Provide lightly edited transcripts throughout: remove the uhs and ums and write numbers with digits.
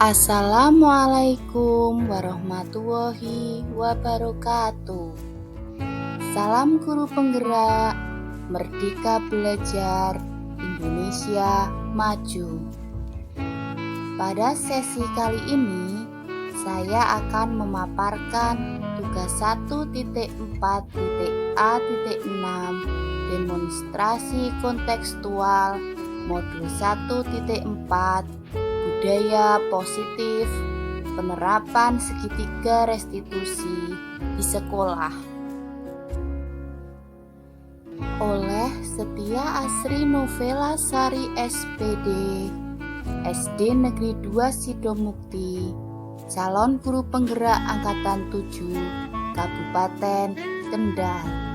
Assalamualaikum warahmatullahi wabarakatuh. Salam guru penggerak, merdeka belajar, Indonesia maju. Pada sesi kali ini, saya akan memaparkan tugas 1.4.A.6 demonstrasi kontekstual modul 1.4 budaya positif, penerapan segitiga restitusi di sekolah, oleh Setia Asri Novela Sari SPD, SD Negeri 2 Sidomukti, calon guru penggerak Angkatan 7, Kabupaten Kendal.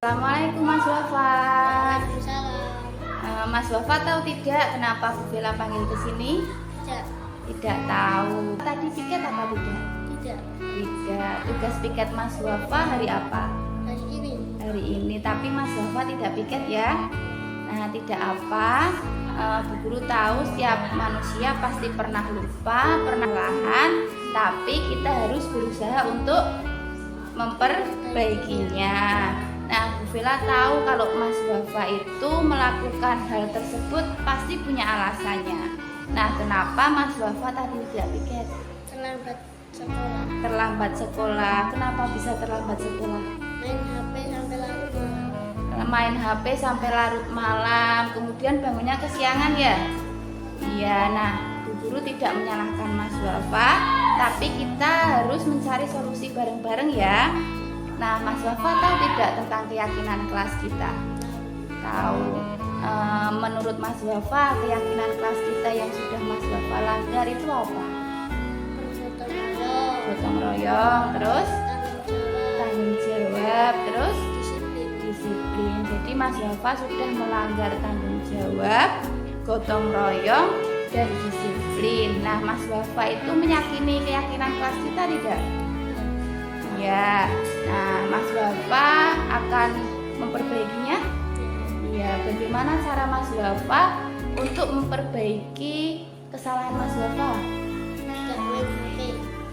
Assalamualaikum Mas Wafa. Waalaikumsalam. Mas Wafa tahu tidak kenapa Bu Vela panggil ke sini? Tidak tahu. Tadi piket apa tidak? Tidak. Tidak. Tugas piket Mas Wafa hari apa? Hari ini. Hari ini. Tapi Mas Wafa tidak piket ya. Nah, tidak apa. Bu Guru tahu setiap manusia pasti pernah lupa, pernah kesalahan, tapi kita harus berusaha untuk memperbaikinya. Nah, Bu Vela tahu kalau Mas Wafa itu melakukan hal tersebut pasti punya alasannya. Nah, kenapa Mas Wafa tadi tidak piket? Terlambat sekolah. Terlambat sekolah. Kenapa bisa terlambat sekolah? Main HP sampai larut malam. Main HP sampai larut malam, kemudian bangunnya kesiangan ya? Iya, nah Bu Guru tidak menyalahkan Mas Wafa, tapi kita harus mencari solusi bareng-bareng ya. Nah, Mas Wafa tahu tidak tentang keyakinan kelas kita? Tahu. Menurut Mas Wafa, keyakinan kelas kita yang sudah Mas Wafa langgar itu apa? Gotong royong, terus tanggung jawab, terus disiplin. Jadi Mas Wafa sudah melanggar tanggung jawab, gotong royong, dan disiplin. Nah, Mas Wafa itu meyakini keyakinan kelas kita tidak? Ya. Nah, Mas Wafa akan memperbaikinya. Ya, bagaimana cara Mas Wafa untuk memperbaiki kesalahan Mas Wafa?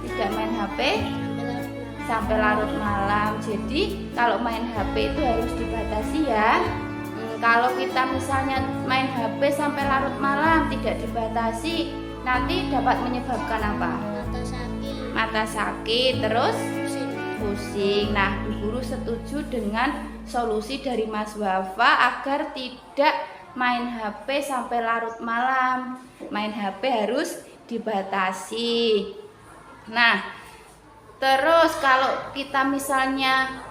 Tidak main HP sampai larut malam. Jadi kalau main HP itu harus dibatasi ya. Kalau kita misalnya main HP sampai larut malam tidak dibatasi, nanti dapat menyebabkan apa? Mata sakit, terus pusing. Nah, Bu Guru setuju dengan solusi dari Mas Wafa agar tidak main HP sampai larut malam. Main HP harus dibatasi. Nah, terus kalau kita misalnya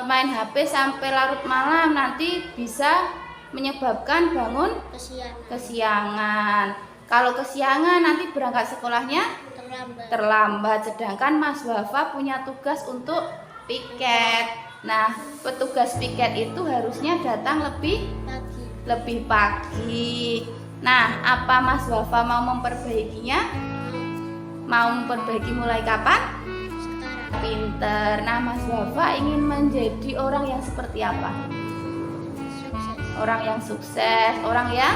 main HP sampai larut malam, nanti bisa menyebabkan bangun kesiangan. Kalau kesiangan nanti berangkat sekolahnya terlambat. Sedangkan Mas Wafa punya tugas untuk piket. Nah, petugas piket itu harusnya datang lebih pagi. Nah, apa Mas Wafa mau memperbaikinya? Mau memperbaiki mulai kapan? Sekarang. Pinter. Nah, Mas Wafa ingin menjadi orang yang seperti apa? Orang yang sukses, orang yang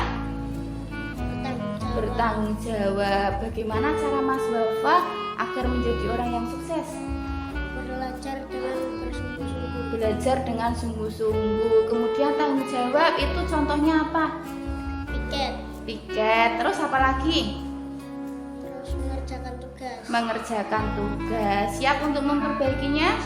bertanggung jawab. Bagaimana cara Mas Wafa agar menjadi orang yang sukses? Belajar dengan sungguh-sungguh. Kemudian tanggung jawab itu contohnya apa? Piket. Terus apa lagi? Terus mengerjakan tugas. Siap untuk memperbaikinya?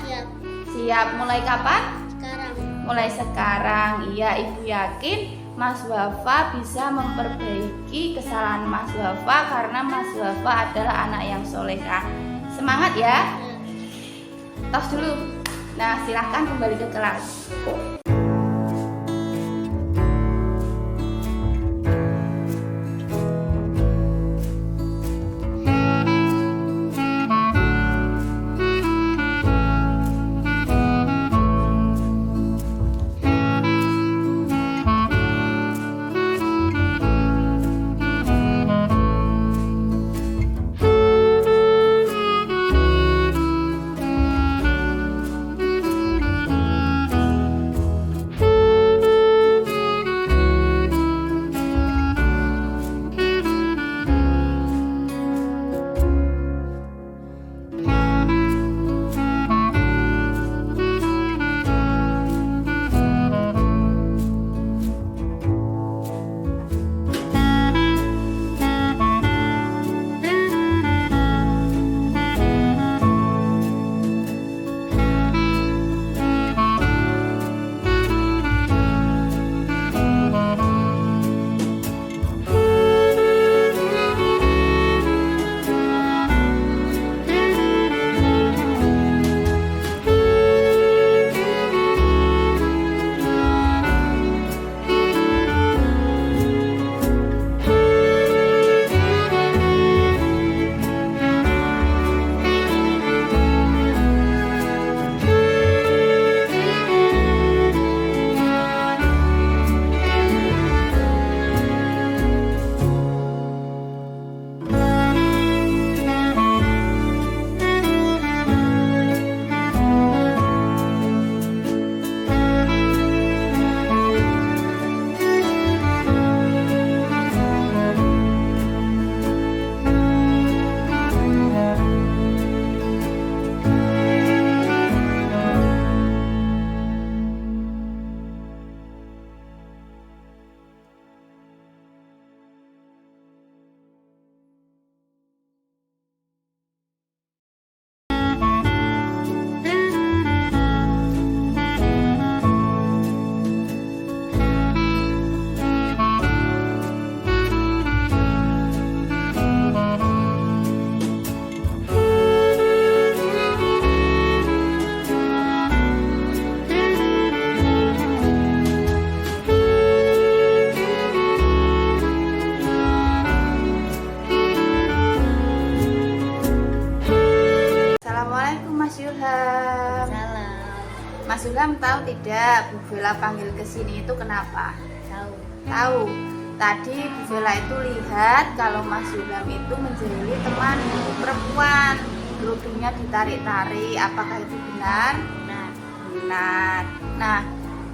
Siap. Mulai kapan? Sekarang. Mulai sekarang. Iya, Ibu yakin Mas Wafa bisa memperbaiki kesalahan Mas Wafa karena Mas Wafa adalah anak yang solehah. Semangat ya. Tos dulu. Nah, silahkan kembali ke kelas. Mas Ilham tahu tidak Bu Bella panggil ke sini itu kenapa? Tahu. Tahu. Tadi Bu Bella itu lihat kalau Mas Ilham itu menjahili teman perempuan, kerudungnya ditarik-tarik. Apakah itu benar? Benar. Benar. Nah,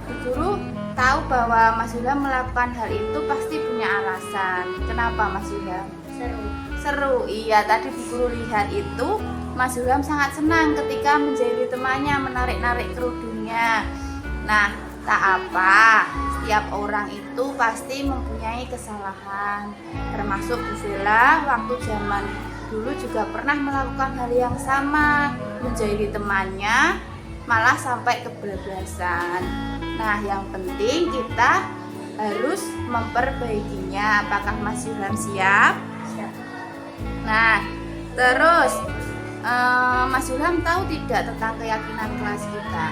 Bu Guru tahu bahwa Mas Ilham melakukan hal itu pasti punya alasan. Kenapa Mas Ilham? Seru. Seru. Iya, tadi Bu Guru lihat itu Mas Ilham sangat senang ketika menjahili temannya, menarik-narik kerudungnya. Nah, tak apa, setiap orang itu pasti mempunyai kesalahan. Termasuk Bu Bella waktu zaman dulu juga pernah melakukan hal yang sama, menjahili temannya, malah sampai kebablasan. Nah, yang penting kita harus memperbaikinya. Apakah Mas Ilham siap? Siap. Nah, terus Mas Ilham tahu tidak tentang keyakinan kelas kita?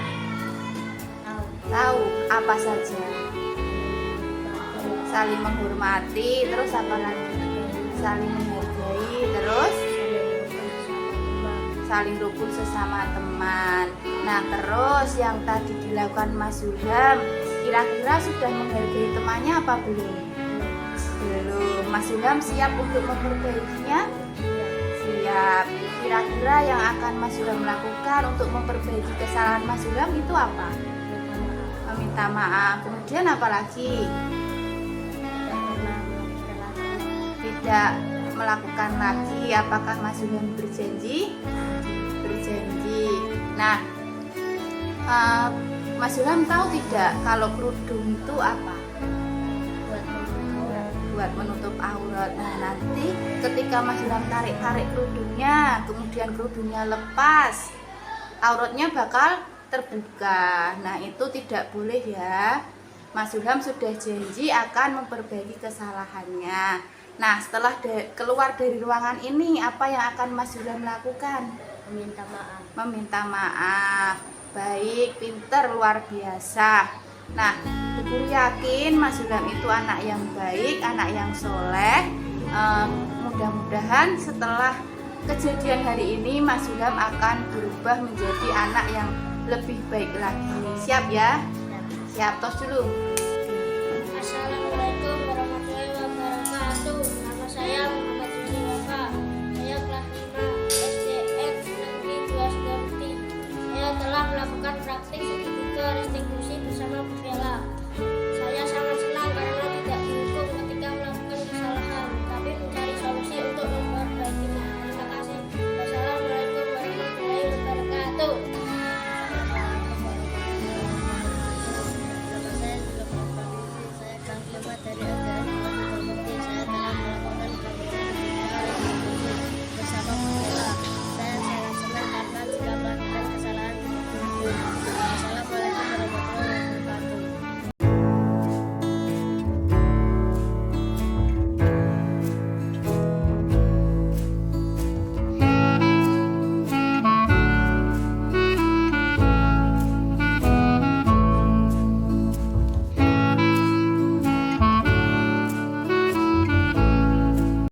Tahu. Tahu. Apa saja? Saling menghormati, terus apa lagi? Saling menghargai, terus saling rukun sesama teman. Nah, terus yang tadi dilakukan Mas Ilham, kira-kira sudah menghargai temannya apa belum? Belum. Mas Ilham siap untuk memperbaikinya? Siap. Kira-kira yang akan Mas Ilham lakukan untuk memperbaiki kesalahan Mas Ilham itu apa? Meminta maaf. Kemudian apa lagi? Tidak melakukan lagi. Apakah Mas Ilham berjanji? Berjanji. Nah, Mas Ilham tahu tidak kalau kerudung itu apa? Buat menutup aurat. Nah, nanti ketika Mas Ilham tarik-tarik kerudungnya, kemudian kerudungnya lepas, auratnya bakal terbuka. Nah, itu tidak boleh ya. Mas Ilham sudah janji akan memperbaiki kesalahannya. Nah, setelah keluar dari ruangan ini, apa yang akan Mas Ilham lakukan? Meminta maaf. Meminta maaf. Baik, pinter, luar biasa. Nah, Bu Guru yakin Mas Ilham itu anak yang baik, anak yang soleh. Mudah-mudahan setelah kejadian hari ini Mas Ilham akan berubah menjadi anak yang lebih baik lagi. Siap ya? Siap, tos dulu. Assalamualaikum warahmatullahi